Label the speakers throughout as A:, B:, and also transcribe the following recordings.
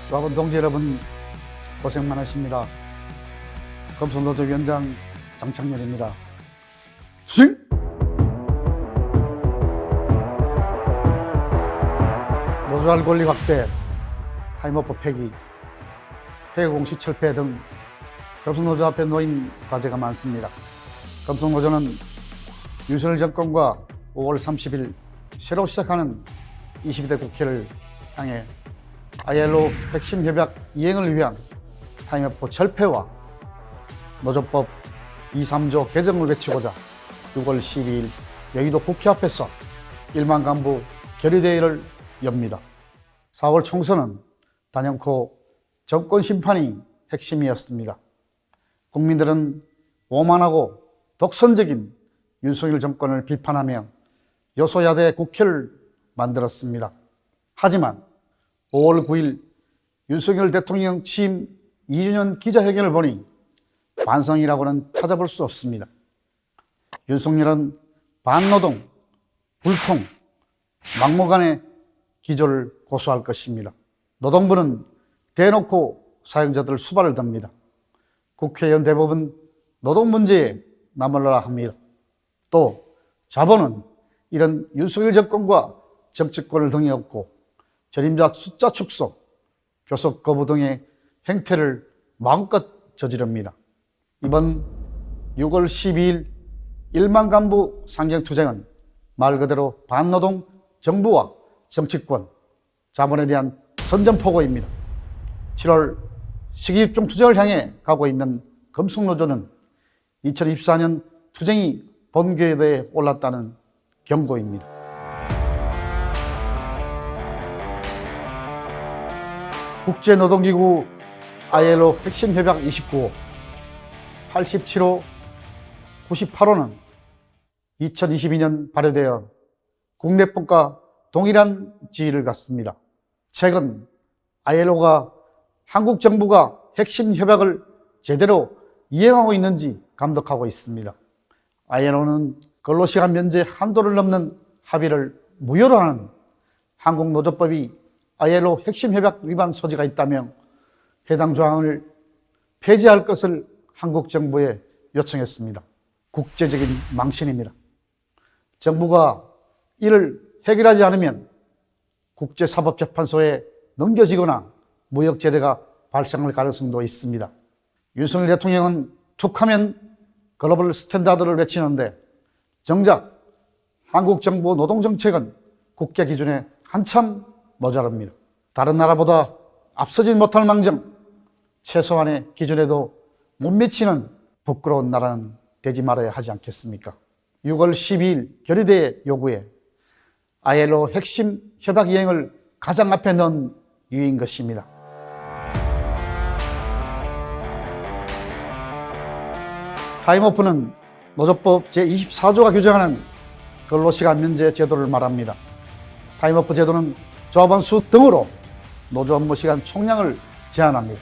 A: 조합원 동지 여러분 고생 많으십니다. 금속노조 위원장 장창렬입니다. 스윙! 노조할 권리 확대, 타임오프 폐기, 폐기공시 철폐 등 금속노조 앞에 놓인 과제가 많습니다. 금속노조는 윤석열 정권과 5월 30일 새로 시작하는 22대 국회를 향해 ILO 핵심 협약 이행을 위한 타임오프 철폐와 노조법 2, 3조 개정을 외치고자 6월 12일 여의도 국회 앞에서 1만 간부 결의대회를 엽니다. 4월 총선은 단연코 정권 심판이 핵심이었습니다. 국민들은 오만하고 독선적인 윤석열 정권을 비판하며 여소야대 국회를 만들었습니다. 하지만 5월 9일 윤석열 대통령 취임 2주년 기자회견을 보니 반성이라고는 찾아볼 수 없습니다. 윤석열은 반노동, 불통, 막무가내 기조를 고수할 것입니다. 노동부는 대놓고 사용자들 수발을 듭니다. 국회의원 대부분 노동 문제에 나몰라라 합니다. 또 자본은 이런 윤석열 정권과 정치권을 등에 업고 전임자 숫자 축소, 교섭 거부 등의 행태를 마음껏 저지릅니다. 이번 6월 12일 1만 간부 상경투쟁은 말 그대로 반노동 정부와 정치권, 자본에 대한 선전포고입니다. 7월 시기집중 투쟁을 향해 가고 있는 금속노조는 2024년 투쟁이 본궤도에 올랐다는 경고입니다. 국제노동기구 ILO 핵심 협약 29호, 87호, 98호는 2022년 발효되어 국내법과 동일한 지위를 갖습니다. 최근 ILO가 한국 정부가 핵심 협약을 제대로 이행하고 있는지 감독하고 있습니다. ILO는 근로시간 면제 한도를 넘는 합의를 무효로 하는 한국노조법이 ILO 핵심 협약 위반 소지가 있다며 해당 조항을 폐지할 것을 한국 정부에 요청했습니다. 국제적인 망신입니다. 정부가 이를 해결하지 않으면 국제사법재판소에 넘겨지거나 무역제재가 발생할 가능성도 있습니다. 윤석열 대통령은 툭하면 글로벌 스탠다드를 외치는데 정작 한국 정부 노동정책은 국제 기준에 한참 모자랍니다. 다른 나라보다 앞서지 못할 망정 최소한의 기준에도 못 미치는 부끄러운 나라는 되지 말아야 하지 않겠습니까? 6월 12일 결의대회 요구에 ILO 핵심 협약 이행을 가장 앞에 넣은 이유인 것입니다. 타임오프는 노조법 제24조가 규정하는 근로시간 면제 제도를 말합니다. 타임오프 제도는 조합원 수 등으로 노조 업무 시간 총량을 제한합니다.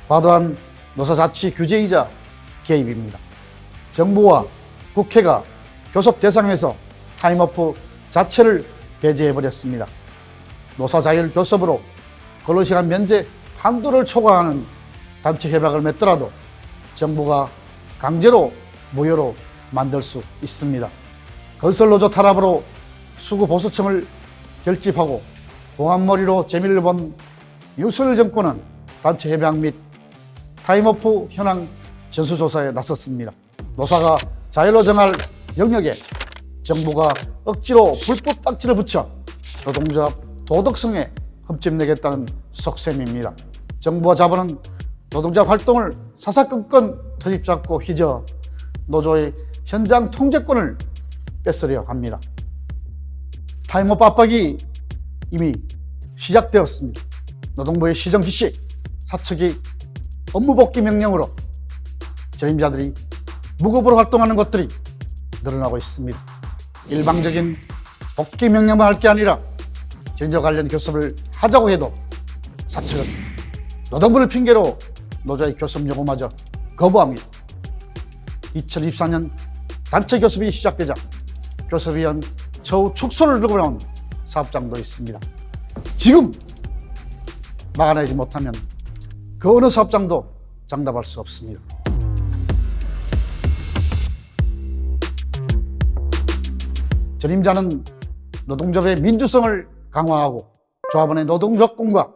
A: 과도한 노사자치 규제이자 개입입니다. 정부와 국회가 교섭 대상에서 타임오프 자체를 배제해버렸습니다. 노사자율 교섭으로 근로시간 면제 한도를 초과하는 단체 협약을 맺더라도 정부가 강제로 무효로 만들 수 있습니다. 건설노조 탄압으로 수구보수청을 결집하고 공안머리로 재미를 본 윤석열 정권은 단체 협약 및 타임오프 현황 전수조사에 나섰습니다. 노사가 자율로 정할 영역에 정부가 억지로 불법 딱지를 붙여 노동조합 도덕성에 흠집내겠다는 속셈입니다. 정부와 자본은 노동조합 활동을 사사건건 터집잡고 휘저 노조의 현장 통제권을 뺏으려 합니다. 타임오프 압박이 이미 시작되었습니다. 노동부의 시정 지시, 사측이 업무 복귀 명령으로 전임자들이 무급으로 활동하는 것들이 늘어나고 있습니다. 일방적인 복귀 명령만 할 게 아니라 전조 관련 교섭을 하자고 해도 사측은 노동부를 핑계로 노조의 교섭 요구마저 거부합니다. 2024년 단체 교섭이 시작되자 교섭위원 처우 축소를 들고 나온 사업장도 있습니다. 지금 막아내지 못하면 그 어느 사업장도 장담할 수 없습니다. 전임자는 노동조합의 민주성을 강화하고 조합원의 노동 조건과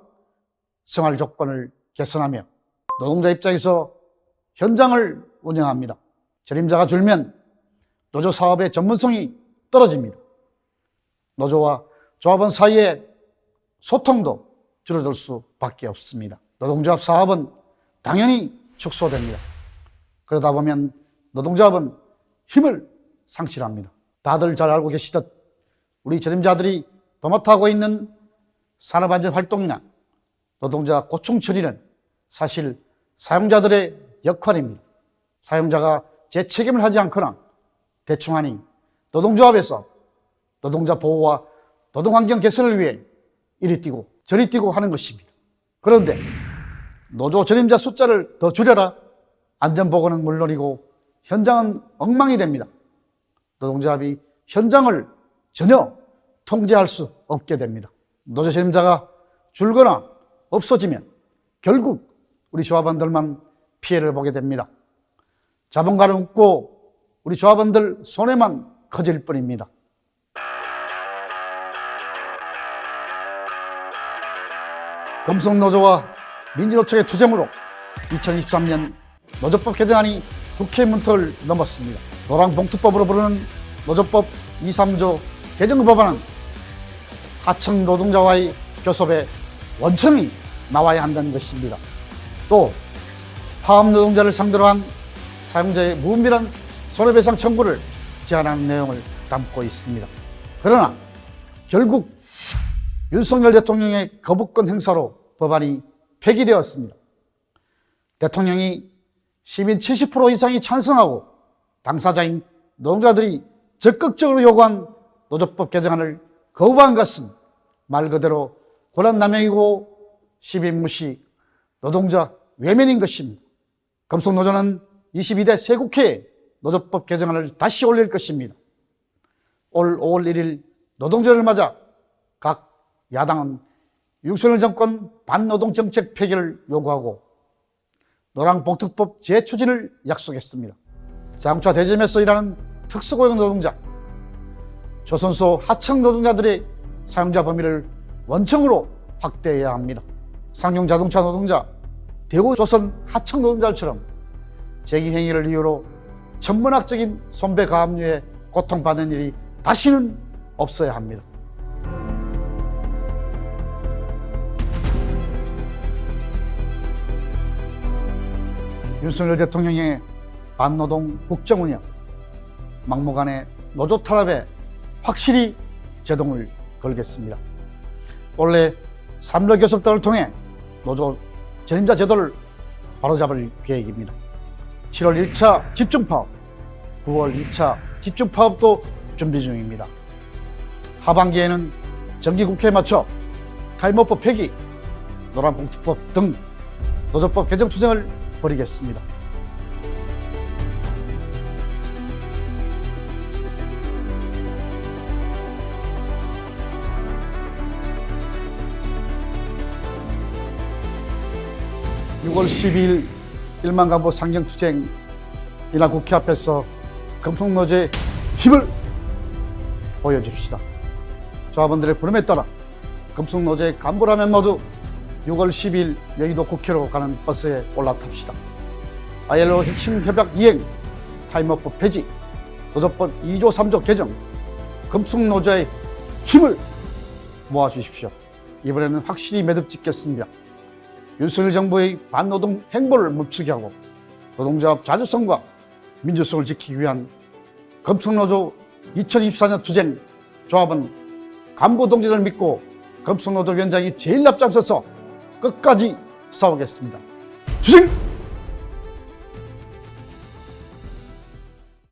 A: 생활 조건을 개선하며 노동자 입장에서 현장을 운영합니다. 전임자가 줄면 노조 사업의 전문성이 떨어집니다. 노조와 조합원 사이의 소통도 줄어들 수밖에 없습니다. 노동조합 사업은 당연히 축소됩니다. 그러다 보면 노동조합은 힘을 상실합니다. 다들 잘 알고 계시듯 우리 전임자들이 도맡아하고 있는 산업안전 활동이나 노동자 고충 처리는 사실 사용자들의 역할입니다. 사용자가 제 책임을 하지 않거나 대충하니 노동조합에서 노동자 보호와 노동환경 개선을 위해 이리 뛰고 저리 뛰고 하는 것입니다. 그런데 노조 전임자 숫자를 더 줄여라. 안전보건은 물론이고 현장은 엉망이 됩니다. 노동조합이 현장을 전혀 통제할 수 없게 됩니다. 노조 전임자가 줄거나 없어지면 결국 우리 조합원들만 피해를 보게 됩니다. 자본가는 웃고 우리 조합원들 손해만 커질 뿐입니다. 금속노조와 민주노총의 투쟁으로 2023년 노조법 개정안이 국회 문턱을 넘었습니다. 노랑봉투법으로 부르는 노조법 2, 3조 개정 법안은 하청 노동자와의 교섭에 원천이 나와야 한다는 것입니다. 또 파업 노동자를 상대로 한 사용자의 무분별한 손해배상 청구를 제한하는 내용을 담고 있습니다. 그러나 결국 윤석열 대통령의 거부권 행사로 법안이 폐기되었습니다. 대통령이 시민 70% 이상이 찬성하고 당사자인 노동자들이 적극적으로 요구한 노조법 개정안을 거부한 것은 말 그대로 권한남용이고 시민 무시, 노동자 외면인 것입니다. 금속노조는 22대 새 국회에 노조법 개정안을 다시 올릴 것입니다. 올 5월 1일 노동절을 맞아 각 야당은 윤석열 정권 반노동정책 폐기를 요구하고 노랑봉투법 재추진을 약속했습니다. 자동차 대점에서 일하는 특수고용 노동자, 조선소 하청 노동자들의 사용자 범위를 원청으로 확대해야 합니다. 상용 자동차 노동자, 대우조선 하청 노동자들처럼 재기행위를 이유로 천문학적인 손배 가압류에 고통받는 일이 다시는 없어야 합니다. 윤석열 대통령의 반노동 국정운영, 막무가내 노조 탄압에 확실히 제동을 걸겠습니다. 원래 삼로교섭 등을 통해 노조 전임자 제도를 바로잡을 계획입니다. 7월 1차 집중파업, 9월 2차 집중파업도 준비 중입니다. 하반기에는 정기국회에 맞춰 타임오프 폐기, 노란봉투법 등 노조법 개정 투쟁을 벌이겠습니다. (6월 12일) 1만 간부 상경투쟁, 이날 국회 앞에서 금속노조의 힘을 보여줍시다. 조합원들의 부름에 따라 금속노조의 간부라면 모두 6월 10일 여의도 국회로 가는 버스에 올라탑시다. ILO 핵심 협약 이행, 타임오프 폐지, 노조법 2조 3조 개정, 금속노조의 힘을 모아주십시오. 이번에는 확실히 매듭 짓겠습니다. 윤석열 정부의 반노동 행보를 멈추게 하고 노동조합 자주성과 민주성을 지키기 위한 금속노조 2024년 투쟁, 조합은 간부 동지를 믿고 금속노조 위원장이 제일 앞장서서 끝까지 싸우겠습니다. 투쟁!